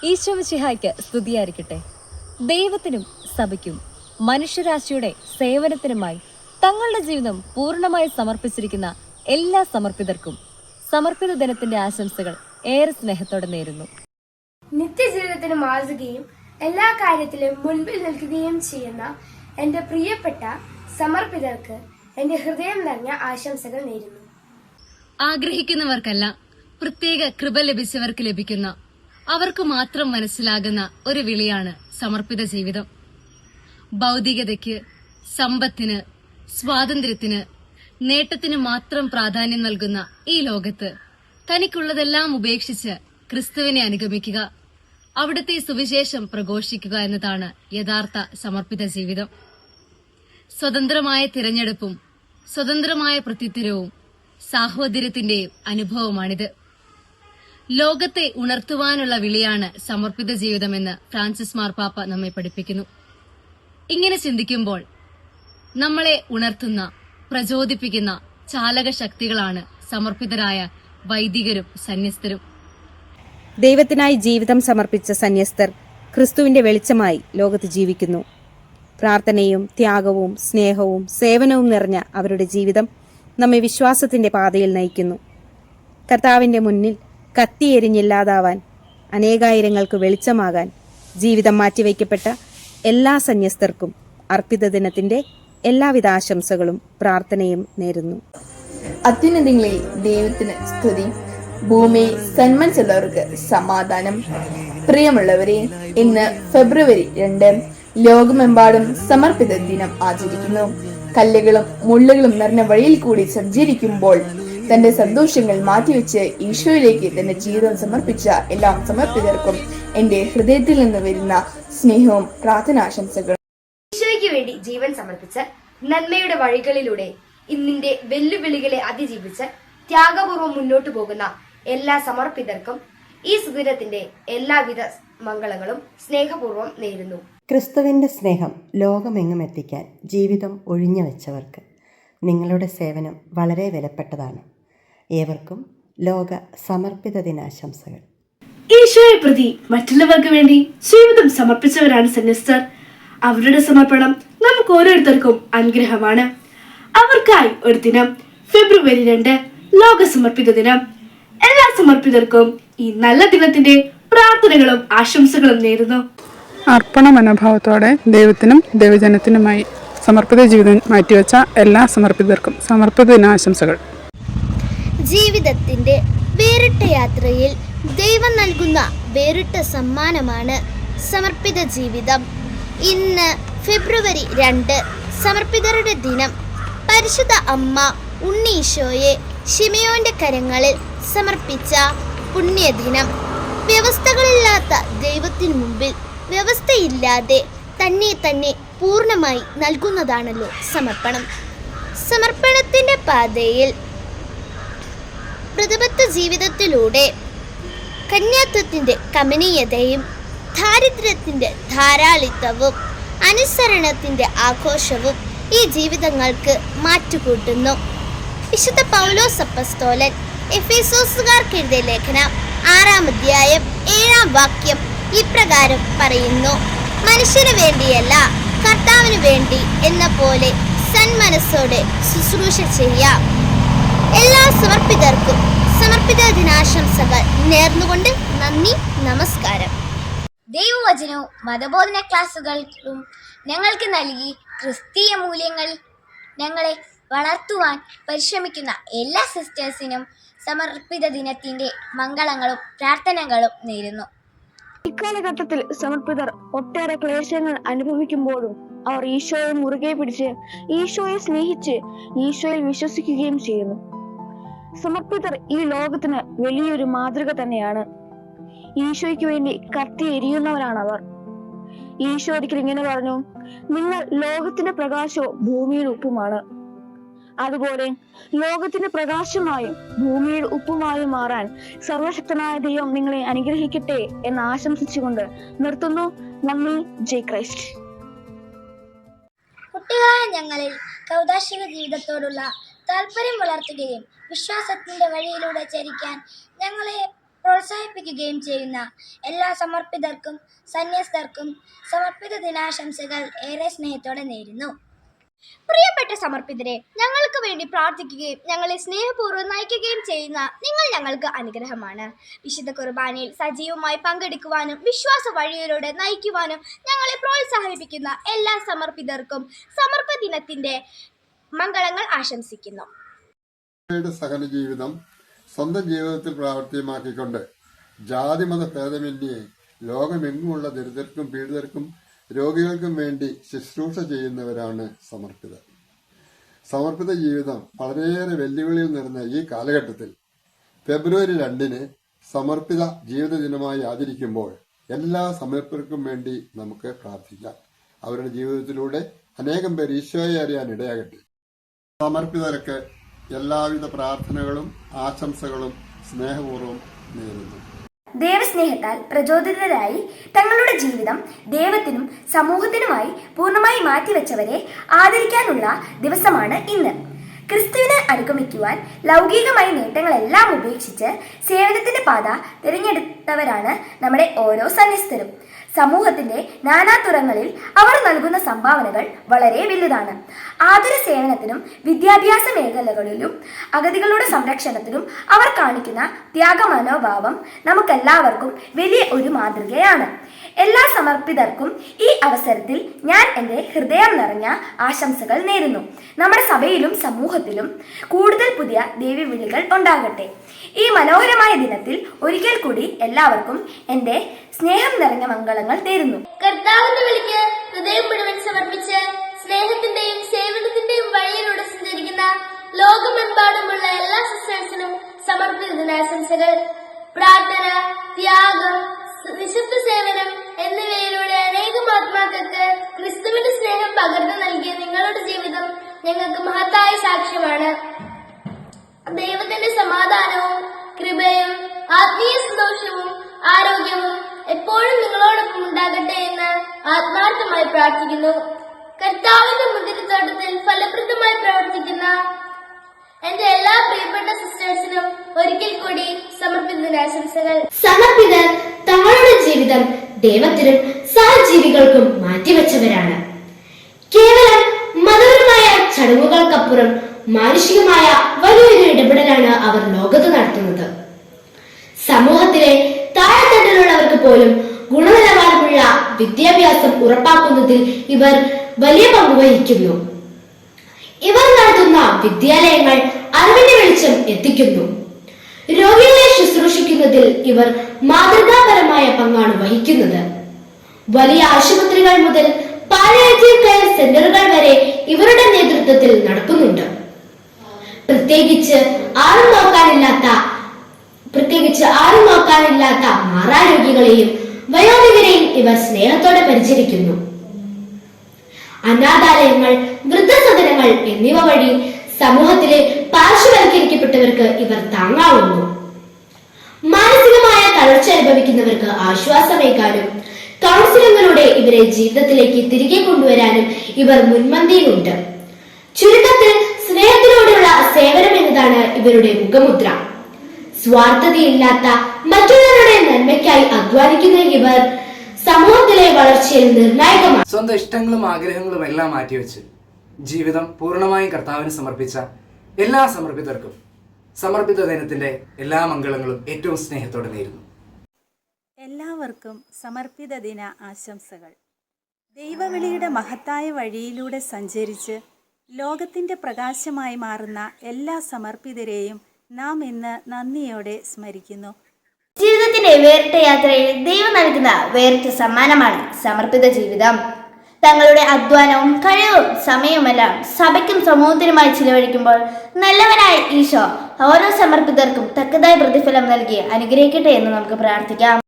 ഈശോമിശിഹായ്ക്ക് സ്തുതിയായിരിക്കട്ടെ. ദൈവത്തിനും സഭയ്ക്കും മനുഷ്യരാശിയുടെ സേവനത്തിനുമായി തങ്ങളുടെ ജീവിതം പൂർണ്ണമായി സമർപ്പിച്ചിരിക്കുന്ന എല്ലാ സമർപ്പിതർക്കും സമർപ്പിത ദിനത്തിന്റെ ആശംസകൾ ഏറെ സ്നേഹത്തോടെ നേരുന്നു. നിത്യജീവിതത്തിന് മാറുകയും എല്ലാ കാര്യത്തിലും മുൻപിൽ നിൽക്കുകയും ചെയ്യുന്ന എന്റെ പ്രിയപ്പെട്ട സമർപ്പിതർക്ക് എന്റെ ഹൃദയം നിറഞ്ഞ ആശംസകൾ നേരുന്നു. ആഗ്രഹിക്കുന്നവർക്കല്ല, പ്രത്യേക കൃപ ലഭിച്ചവർക്ക് ലഭിക്കുന്ന, അവർക്ക് മാത്രം മനസ്സിലാകുന്ന ഒരു വിളിയാണ് സമർപ്പിത ജീവിതം. ഭൗതികതയ്ക്ക്, സമ്പത്തിന്, സ്വാതന്ത്ര്യത്തിന്, നേട്ടത്തിന് മാത്രം പ്രാധാന്യം നൽകുന്ന ഈ ലോകത്ത് തനിക്കുള്ളതെല്ലാം ഉപേക്ഷിച്ച് ക്രിസ്തുവിനെ അനുഗമിക്കുക, അവിടുത്തെ സുവിശേഷം പ്രഘോഷിക്കുക എന്നതാണ് യഥാർത്ഥ സമർപ്പിത ജീവിതം. സ്വതന്ത്രമായ തിരഞ്ഞെടുപ്പും സ്വതന്ത്രമായ പ്രത്യുത്തരവും സാഹോദര്യത്തിന്റെയും അനുഭവമാണിത്. ലോകത്തെ ഉണർത്തുവാനുള്ള വിളിയാണ് സമർപ്പിത ജീവിതമെന്ന് ഫ്രാൻസിസ് മാർപ്പാപ്പ നമ്മെ പഠിപ്പിക്കുന്നു. ഇങ്ങനെ ചിന്തിക്കുമ്പോൾ നമ്മളെ ഉണർത്തുന്ന, പ്രചോദിപ്പിക്കുന്ന ചാലക ശക്തികളാണ് സമർപ്പിതരായ വൈദികരും സന്യസ്തരും. ദൈവത്തിനായി ജീവിതം സമർപ്പിച്ച സന്യസ്തർ ക്രിസ്തുവിന്റെ വെളിച്ചമായി ലോകത്ത് ജീവിക്കുന്നു. പ്രാർത്ഥനയും ത്യാഗവും സ്നേഹവും സേവനവും നിറഞ്ഞ അവരുടെ ജീവിതം നമ്മെ വിശ്വാസത്തിന്റെ പാതയിൽ നയിക്കുന്നു. കർത്താവിന്റെ മുന്നിൽ കത്തിയെരിഞ്ഞില്ലാതാവാൻ, അനേകായിരങ്ങൾക്ക് വെളിച്ചമാകാൻ ജീവിതം മാറ്റിവെക്കപ്പെട്ട എല്ലാ സന്യസ്തർക്കും അർപ്പിത ദിനത്തിന്റെ എല്ലാവിധ ആശംസകളും പ്രാർത്ഥനയും നേരുന്നു. അത്യുന്നതങ്ങളിൽ ദൈവത്തിന് സ്തുതി, ഭൂമിയിൽ സന്മനസ്സുള്ളവർക്ക് സമാധാനം. പ്രിയമുള്ളവരെ, ഇന്ന് ഫെബ്രുവരി 2 ലോകമെമ്പാടും സമർപ്പിത ദിനം ആചരിക്കുന്നു. കല്ലുകളും മുള്ളുകളും നിറഞ്ഞ വഴിയിൽ കൂടി സഞ്ചരിക്കുമ്പോൾ തന്റെ സന്തോഷങ്ങൾ മാറ്റിവെച്ച് ഈശോയിലേക്ക് തന്റെ ജീവിതം സമർപ്പിച്ച എല്ലാ സമർപ്പിതർക്കും എന്റെ ഹൃദയത്തിൽ നിന്ന് വരുന്ന സ്നേഹവും പ്രാർത്ഥനാശംസകളും. ഈശോയ്ക്ക് വേണ്ടി ജീവൻ സമർപ്പിച്ച് നന്മയുടെ വഴികളിലൂടെ ഇന്നിന്റെ വെല്ലുവിളികളെ അതിജീവിച്ച് ത്യാഗപൂർവ്വം മുന്നോട്ടു പോകുന്ന എല്ലാ സമർപ്പിതർക്കും ഈ സുദിനത്തിന്റെ എല്ലാവിധ മംഗളങ്ങളും സ്നേഹപൂർവ്വം നേരുന്നു. ക്രിസ്തുവിന്റെ സ്നേഹം ലോകമെങ്ങും എത്തിക്കാൻ ജീവിതം ഒഴിഞ്ഞു വെച്ചവർക്ക് നിങ്ങളുടെ സേവനം വളരെ വിലപ്പെട്ടതാണ്. ഏവർക്കും ലോക സമർപ്പിത ദിനാശംസകൾ. ഈശോയെ പ്രതി മറ്റുള്ളവർക്ക് വേണ്ടി ജീവിതം സമർപ്പിച്ചവരാണ് സന്യസ്തർ. അവരുടെ സമർപ്പണം നമുക്ക് ഓരോരുത്തർക്കും അനുഗ്രഹമാണ്. അവർക്കായി ഒരു ദിനം ഫെബ്രുവരി 2 ലോക സമർപ്പിത ദിനം. എല്ലാ സമർപ്പിതർക്കും ഈ നല്ല ദിനത്തിന്റെ പ്രാർത്ഥനകളും ആശംസകളും നേരുന്നു. അർപ്പണ മനോഭാവത്തോടെ ദൈവത്തിനും ദൈവജനത്തിനുമായി സമർപ്പിത ജീവിതം മാറ്റിവെച്ച എല്ലാ സമർപ്പിതർക്കും സമർപ്പിത ദിനാശംസകൾ. ജീവിതത്തിന്റെ വേറിട്ട യാത്രയിൽ ദൈവം നൽകുന്ന വേറിട്ട സമ്മാനമാണ് സമർപ്പിത ജീവിതം. ഇന്ന് ഫെബ്രുവരി 2 സമർപ്പിതരുടെ ദിനം. പരിശുദ്ധ അമ്മ ഉണ്ണീശോയെ ശിമയോന്റെ കരങ്ങളിൽ സമർപ്പിച്ച പുണ്യദിനം. വ്യവസ്ഥകളില്ലാത്ത ദൈവത്തിനു മുമ്പിൽ വ്യവസ്ഥയില്ലാതെ തന്നെ പൂർണ്ണമായി നൽകുന്നതാണല്ലോ സമർപ്പണം. സമർപ്പണത്തിന്റെ പാതയിൽ പ്രതിബദ്ധ ജീവിതത്തിലൂടെ കന്യാത്വത്തിന്റെ കമനീയതയും ദാരിദ്ര്യത്തിന്റെ ധാരാളിത്തവും അനുസരണത്തിന്റെ ആഘോഷവും ഈ ജീവിതങ്ങൾക്ക് മാറ്റുകൂട്ടുന്നു. വിശുദ്ധ പൗലോസ് അപ്പസ്തോലൻ എഫേസോസുകാർക്ക് എഴുതിയ ലേഖനം 6-ാം അധ്യായം 7-ാം വാക്യം ഇപ്രകാരം പറയുന്നു: മനുഷ്യന് വേണ്ടിയല്ല, കർത്താവിന് വേണ്ടി എന്ന പോലെ സന്മനസ്സോടെ ശുശ്രൂഷ ചെയ്യാം. എല്ലാ സമർപ്പിതർക്കും സമർപ്പിത ദിനാശംസകൾ നേർന്നുകൊണ്ട് നന്ദി, നമസ്കാരം. ദൈവവചനവും മതബോധന ക്ലാസുകളും ഞങ്ങൾക്ക് നൽകി ക്രിസ്തീയ മൂല്യങ്ങൾ ഞങ്ങളെ വളർത്തുവാൻ പരിശ്രമിക്കുന്ന എല്ലാ സിസ്റ്റേഴ്സിനും സമർപ്പിത ദിനത്തിന്റെ മംഗളങ്ങളും പ്രാർത്ഥനകളും നേരുന്നു. ഇക്കാലഘട്ടത്തിൽ സമർപ്പിതർ ഒട്ടേറെ ക്ലേശങ്ങൾ അനുഭവിക്കുമ്പോഴും അവർ ഈശോയെ മുറുകെ പിടിച്ച് ഈശോയെ സ്നേഹിച്ച് ഈശോയിൽ വിശ്വസിക്കുകയും ചെയ്യുന്നു. സമർപ്പിതർ ഈ ലോകത്തിന് വലിയൊരു മാതൃക തന്നെയാണ്. ഈശോയ്ക്ക് വേണ്ടി കത്തി എരിയുന്നവരാണവർ. ഈശോ ഒരിക്കൽ ഇങ്ങനെ പറഞ്ഞു: നിങ്ങൾ ലോകത്തിന്റെ പ്രകാശവും ഭൂമിയുടെ ഉപ്പുമാണ്. അതുപോലെ ലോകത്തിന്റെ പ്രകാശമായും ഭൂമിയുടെ ഉപ്പുമായും മാറാൻ സർവശക്തനായ ദൈവം നിങ്ങളെ അനുഗ്രഹിക്കട്ടെ എന്ന് ആശംസിച്ചുകൊണ്ട് നിർത്തുന്നു. നന്ദി. ജയ് ക്രൈസ്റ്റ്. കുട്ടികളായ ഞങ്ങളിൽ കൗദാശിക ജീവിതത്തോടുള്ള താല്പര്യം വളർത്തുകയും വിശ്വാസത്തിന്റെ വഴിയിലൂടെ ചരിക്കാൻ ഞങ്ങളെ പ്രോത്സാഹിപ്പിക്കുകയും സമർപ്പിക്കുകയും ചെയ്യുന്ന എല്ലാ സമർപ്പിതർക്കും സന്യസ്തർക്കും സമർപ്പിത ദിനാശംസകൾ ഏറെ സ്നേഹത്തോടെ നേരുന്നു. പ്രിയപ്പെട്ട സമർപ്പിതരെ, ഞങ്ങൾക്ക് വേണ്ടി പ്രാർത്ഥിക്കുകയും ഞങ്ങളെ സ്നേഹപൂർവ്വം നയിക്കുകയും ചെയ്യുന്ന നിങ്ങൾ ഞങ്ങൾക്ക് അനുഗ്രഹമാണ്. വിശുദ്ധ കുർബാനയിൽ സജീവമായി പങ്കെടുക്കുവാനും വിശ്വാസ വഴിയിലൂടെ നയിക്കുവാനും ഞങ്ങളെ പ്രോത്സാഹിപ്പിക്കുന്ന എല്ലാ സമർപ്പിതർക്കും സമർപ്പ ദിനത്തിന്റെ മംഗളങ്ങൾ ആശംസിക്കുന്നു. സഹന ജീവിതം സ്വന്തം ജീവിതത്തിൽ പ്രാവർത്തികമാക്കിക്കൊണ്ട് ജാതിമത ഭേദമന്യേ ലോകമെങ്ങുമുള്ള ദരിദ്രർക്കും പീഡിതർക്കും രോഗികൾക്കും വേണ്ടി ശുശ്രൂഷ ചെയ്യുന്നവരാണ് സമർപ്പിതർ. സമർപ്പിത ജീവിതം വളരെയേറെ വെല്ലുവിളികൾ നിറഞ്ഞ ഈ കാലഘട്ടത്തിൽ ഫെബ്രുവരി 2 സമർപ്പിത ജീവിത ദിനമായി ആചരിക്കുമ്പോൾ എല്ലാ സമർപ്പിതർക്കും വേണ്ടി നമുക്ക് പ്രാർത്ഥിക്കാം. അവരുടെ ജീവിതത്തിലൂടെ അനേകം പേർ ഈശോയെ അറിയാൻ ഇടയാകട്ടെ. സമർപ്പിതർക്ക് എല്ലാവിധ പ്രാർത്ഥനകളും ആശംസകളും സ്നേഹപൂർവ്വം നേരുന്നു. ദൈവസ്നേഹത്താൽ പ്രചോദിതരായി തങ്ങളുടെ ജീവിതം ദൈവത്തിനും സമൂഹത്തിനുമായി പൂർണ്ണമായി മാറ്റിവെച്ചവരെ ആദരിക്കാനുള്ള ദിവസമാണ് ഇന്ന്. ക്രിസ്തുവിനെ അനുഗമിക്കുവാൻ ലൗകികമായ നേട്ടങ്ങളെല്ലാം ഉപേക്ഷിച്ച് സേവനത്തിന്റെ പാത തിരഞ്ഞെടുത്തവരാണ് നമ്മുടെ ഓരോ സന്യസ്തരും. സമൂഹത്തിന്റെ നാനാതുറങ്ങളിൽ അവർ നൽകുന്ന സംഭാവനകൾ വളരെ വലുതാണ്. ആതുര സേവനത്തിനും വിദ്യാഭ്യാസ മേഖലകളിലും അഗതികളുടെ സംരക്ഷണത്തിനും അവർ കാണിക്കുന്ന ത്യാഗമനോഭാവം നമുക്കെല്ലാവർക്കും വലിയ ഒരു മാതൃകയാണ്. എല്ലാ സമർപ്പിതർക്കും ഈ അവസരത്തിൽ ഞാൻ എൻ്റെ ഹൃദയം നിറഞ്ഞ ആശംസകൾ നേരുന്നു. നമ്മുടെ സഭയിലും സമൂഹത്തിലും കൂടുതൽ പുതിയ ദൈവവിളികൾ ഉണ്ടാകട്ടെ. ഈ മനോഹരമായ ദിനത്തിൽ ഒരിക്കൽ കൂടി എല്ലാവർക്കും എൻ്റെ സ്നേഹം നിറഞ്ഞ മംഗളങ്ങൾ നേരുന്നു. കർത്താവിന്റെ വിളിക്ക് ഹൃദയം മുഴുവൻ സമർപ്പിച്ച് സ്നേഹത്തിന്റെയും സേവനത്തിന്റെയും വഴിയിലൂടെ സഞ്ചരിക്കുന്ന ലോകമെമ്പാടുമുള്ള എല്ലാ സിസ്റ്റേഴ്സിനും സമർപ്പിത ദിനാശംസകൾ. പ്രാർത്ഥന, ത്യാഗം, വിശുദ്ധ സേവനം എന്നിവയിലൂടെ അനേകം ആത്മാക്കൾക്ക് ക്രിസ്തുവിന്റെ സ്നേഹം പകർന്നു നൽകിയ നിങ്ങളുടെ ജീവിതം ഞങ്ങൾക്ക് മഹത്തായ സാക്ഷ്യമാണ്. ദൈവത്തിന്റെ സമാധാനവും കൃപയും ആത്മീയ സന്തോഷവും ആരോഗ്യവും എപ്പോഴും നിങ്ങളോടൊപ്പം ഉണ്ടാകട്ടെ എന്ന് ആത്മാർത്ഥമായി പ്രാർത്ഥിക്കുന്നു. കർത്താവിന്റെ മുന്തിരിത്തോട്ടത്തിൽ ഫലപ്രദമായി പ്രവർത്തിക്കുന്ന എന്റെ എല്ലാ പ്രിയപ്പെട്ട സിസ്റ്റേഴ്സിനും ഒരിക്കൽ കൂടി സമർപ്പിത ദിനാശംസകൾ. സമർപ്പിതർ തങ്ങളുടെ ജീവിതം ദൈവത്തിനും സഹജീവികൾക്കും മാറ്റിവെച്ചവരാണ്. കേവലം മതപരമായ ചടങ്ങുകൾക്കപ്പുറം മാനുഷികമായ വലിയൊരു ഇടപെടലാണ് അവർ ലോകത്ത് നടത്തുന്നത്. സമൂഹത്തിലെ താഴെത്തട്ടിലുള്ളവർക്ക് പോലും ഗുണനിലവാരമുള്ള വിദ്യാഭ്യാസം ഉറപ്പാക്കുന്നതിൽ ഇവർ വലിയ പങ്ക് വഹിക്കുന്നു. ഇവർ നടത്തുന്ന വിദ്യാലയങ്ങൾ അറിവിന്റെ വെളിച്ചം എത്തിക്കുന്നു. രോഗികളെ ശുശ്രൂഷിക്കുന്നതിൽ ഇവർ മാതൃകാപരമായ പങ്കാണ് വഹിക്കുന്നത്. വലിയ ആശുപത്രികൾ മുതൽ പാലിയേറ്റീവ് കെയർ സെന്ററുകൾ വരെ ഇവരുടെ നേതൃത്വത്തിൽ നടക്കുന്നുണ്ട്. പ്രത്യേകിച്ച് ആരും നോക്കാനില്ലാത്ത മാറാരോഗികളെയും വയോധികരെയും ഇവർ സ്നേഹത്തോടെ പരിചരിക്കുന്നു. അനാഥാലയങ്ങൾ, വൃദ്ധസദനങ്ങൾ എന്നിവ വഴി സമൂഹത്തിലെ പാർശ്വവൽക്കരിക്കപ്പെട്ടവർക്ക് ഇവർ താങ്ങാവുന്നു. മാനസികമായ തളർച്ച അനുഭവിക്കുന്നവർക്ക് ആശ്വാസമേകാനും കൗൺസിലിംഗിലൂടെ ഇവരെ ജീവിതത്തിലേക്ക് തിരികെ കൊണ്ടുവരാനും ഇവർ മുൻപന്തിയിലുണ്ട്. ചുരുക്കത്തിൽ സ്നേഹത്തിലൂടെയുള്ള സേവനം എന്നതാണ് ഇവരുടെ മുഖമുദ്ര. സ്വാർത്ഥതയില്ലാത്ത മറ്റുള്ളവരുടെ നന്മയ്ക്കായി അധ്വാനിക്കുന്ന ഇവർ സമൂഹത്തിലെ വളർച്ചയിൽ നിർണായകമാണ്. സ്വന്തം ഇഷ്ടങ്ങളും ആഗ്രഹങ്ങളും എല്ലാം മാറ്റിവെച്ച് ജീവിതം പൂർണ്ണമായും കർത്താവിന് സമർപ്പിച്ച എല്ലാ സമർപ്പിതർക്കും സമർപ്പിത ദിനത്തിന്റെ എല്ലാ മംഗളങ്ങളും ഏറ്റവും സ്നേഹത്തോടെ നേരുന്നു. എല്ലാവർക്കും സമർപ്പിത ദിന ആശംസകൾ. ദൈവവിളിയുടെ മഹത്തായ വഴിയിലൂടെ സഞ്ചരിച്ച് ലോകത്തിൻ്റെ പ്രകാശമായി മാറുന്ന എല്ലാ സമർപ്പിതരെയും നാം ഇന്ന് നന്ദിയോടെ സ്മരിക്കുന്നു. ജീവിതത്തിന്റെ വേറിട്ട യാത്രയിൽ ദൈവം നൽകുന്ന വേറിട്ട സമ്മാനമാണ് സമർപ്പിത ജീവിതം. തങ്ങളുടെ അധ്വാനവും കഴിവും സമയവുമെല്ലാം സഭയ്ക്കും സമൂഹത്തിനുമായി ചിലവഴിക്കുമ്പോൾ നല്ലവനായ ഈശോ ഓരോ സമർപ്പിതർക്കും തക്കതായ പ്രതിഫലം നൽകി അനുഗ്രഹിക്കട്ടെ എന്ന് നമുക്ക് പ്രാർത്ഥിക്കാം.